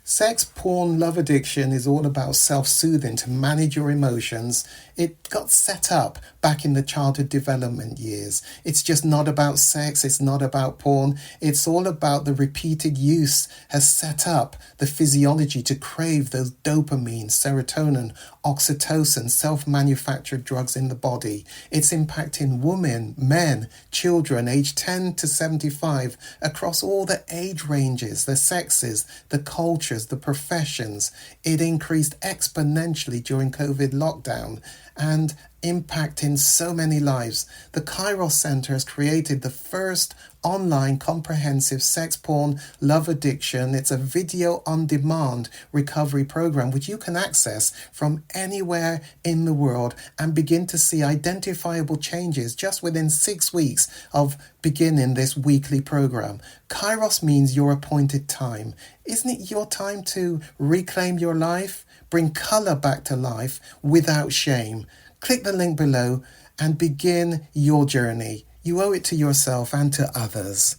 Sex, porn, love addiction is all about self-soothing to manage your emotions. It got set up back in the childhood development years. It's just not about sex. It's not about porn. It's all about the repeated use has set up the physiology to crave those dopamine, serotonin, oxytocin, self-manufactured drugs in the body. It's impacting women, men, children aged 10 to 75 across all the age ranges, the sexes, the cultures, the professions. It increased exponentially during COVID lockdown and impacting so many lives. The Kairos Center has created the first online comprehensive sex, porn, love addiction. It's a video on demand recovery program which you can access from anywhere in the world and begin to see identifiable changes just within 6 weeks of beginning this weekly program. Kairos means your appointed time. Isn't it your time to reclaim your life? Bring color back to life without shame. Click the link below and begin your journey. You owe it to yourself and to others.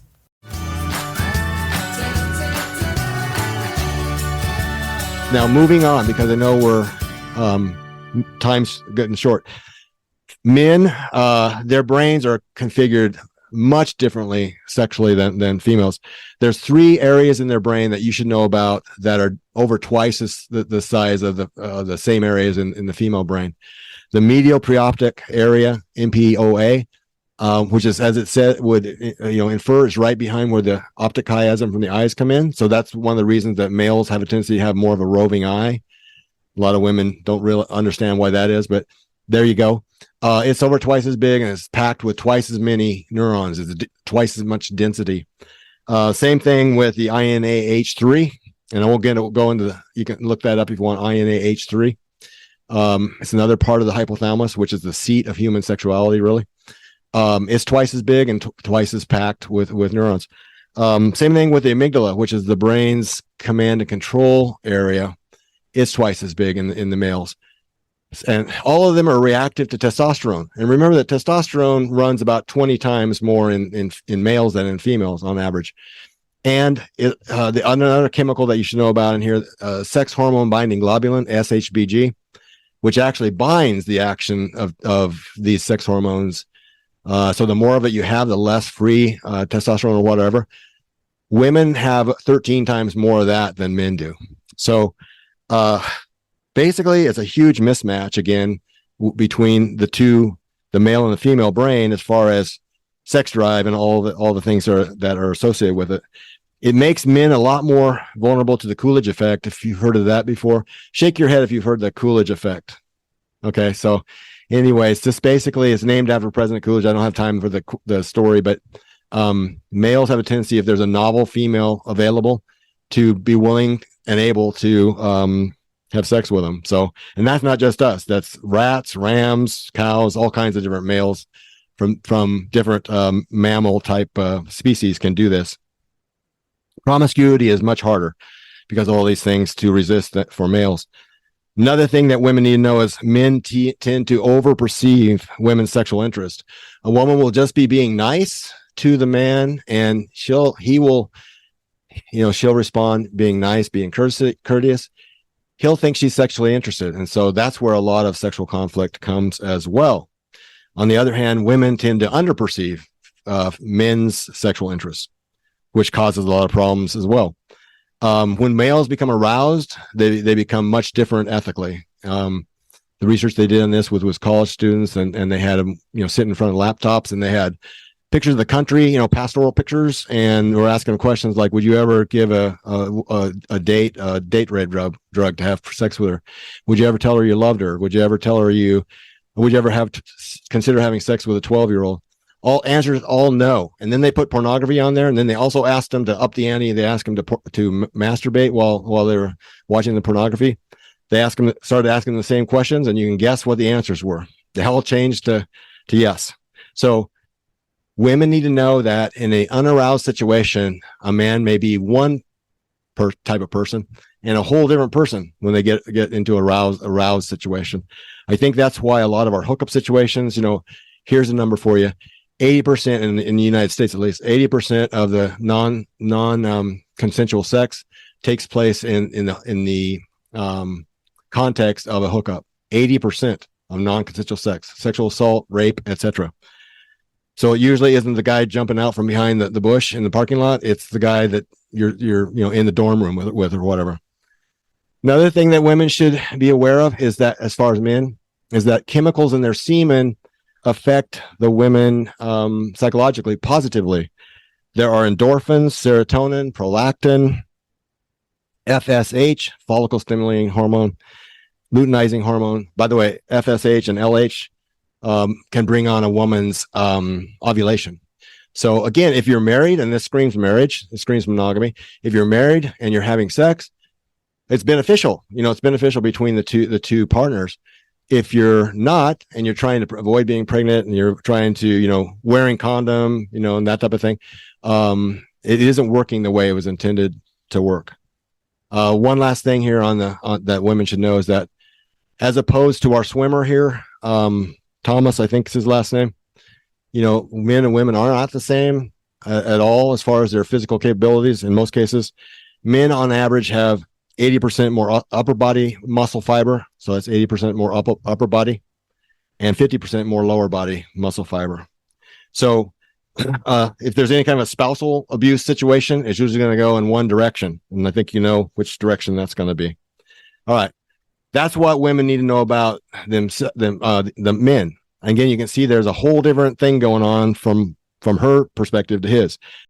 Now, moving on, because I know we're time's getting short. Men, their brains are configured much differently sexually than females. There's 3 areas in their brain that you should know about that are over twice as the size of the same areas in the female brain. The medial preoptic area, MPOA, which is, as it said, would infer is right behind where the optic chiasm from the eyes come in. So that's one of the reasons that males have a tendency to have more of a roving eye. A lot of women don't really understand why that is, but there you go. It's over twice as big and it's packed with twice as many neurons. It's twice as much density. Same thing with the INAH3, and I won't go into you can look that up if you want. INAH3. It's another part of the hypothalamus, which is the seat of human sexuality, really. It's twice as big and twice as packed with neurons. Same thing with the amygdala, which is the brain's command and control area. It's twice as big in the males. And all of them are reactive to testosterone. And remember that testosterone runs about 20 times more in males than in females on average. And another chemical that you should know about in here, sex hormone binding globulin, SHBG, which actually binds the action of these sex hormones. So the more of it you have, the less free testosterone or whatever. Women have 13 times more of that than men do. So basically, it's a huge mismatch, again, between the male and the female brain as far as sex drive and all the things that are associated with it. It makes men a lot more vulnerable to the Coolidge effect, if you've heard of that before. Shake your head if you've heard the Coolidge effect. Okay, so anyways, this basically is named after President Coolidge. I don't have time for the story, but males have a tendency, if there's a novel female available, to be willing and able to have sex with them. So, and that's not just us. That's rats, rams, cows, all kinds of different males from different mammal type species can do this. Promiscuity is much harder because of all these things to resist that for males. Another thing that women need to know is men tend to over-perceive women's sexual interest. A woman will just be being nice to the man, and she'll respond being nice, being courteous. He'll think she's sexually interested, and so that's where a lot of sexual conflict comes as well. On the other hand, women tend to underperceive men's sexual interests, which causes a lot of problems as well. When males become aroused, they become much different ethically. The research they did on this was college students, and they had them sit in front of laptops, and they had pictures of the country, pastoral pictures, and we're asking them questions like, would you ever give a date rape drug to have sex with her? Would you ever tell her you loved her? Would you ever tell her would you ever consider having sex with a 12-year-old? All answers, all no. And then they put pornography on there, and then they also asked them to up the ante. They asked them to masturbate while they were watching the pornography. They started asking them the same questions, and you can guess what the answers were. They all changed to yes. So women need to know that in an unaroused situation, a man may be one type of person and a whole different person when they get into a aroused situation. I think that's why a lot of our hookup situations, here's a number for you. 80% in the United States, at least 80% of the non consensual sex takes place in the context of a hookup. 80% of non-consensual sex, sexual assault, rape, etc. So it usually isn't the guy jumping out from behind the bush in the parking lot. It's the guy that you're in the dorm room with or whatever. Another thing that women should be aware of is that, as far as men, is that chemicals in their semen affect the women psychologically, positively. There are endorphins, serotonin, prolactin, FSH, follicle stimulating hormone, luteinizing hormone. By the way, FSH and LH can bring on a woman's ovulation. So again, if you're married, and this screams marriage, it screams monogamy. If you're married and you're having sex, it's beneficial. It's beneficial between the two partners. If you're not, and you're trying to avoid being pregnant, and you're trying to, wearing condom, and that type of thing, it isn't working the way it was intended to work. One last thing here on that women should know is that, as opposed to our swimmer here, Thomas, I think is his last name, men and women are not the same at all as far as their physical capabilities. In most cases, men on average have 80% more upper body muscle fiber. So that's 80% more upper body, and 50% more lower body muscle fiber. So if there's any kind of a spousal abuse situation, it's usually going to go in one direction. And I think you know which direction that's going to be. All right. That's what women need to know about the men. Again, you can see there's a whole different thing going on from her perspective to his.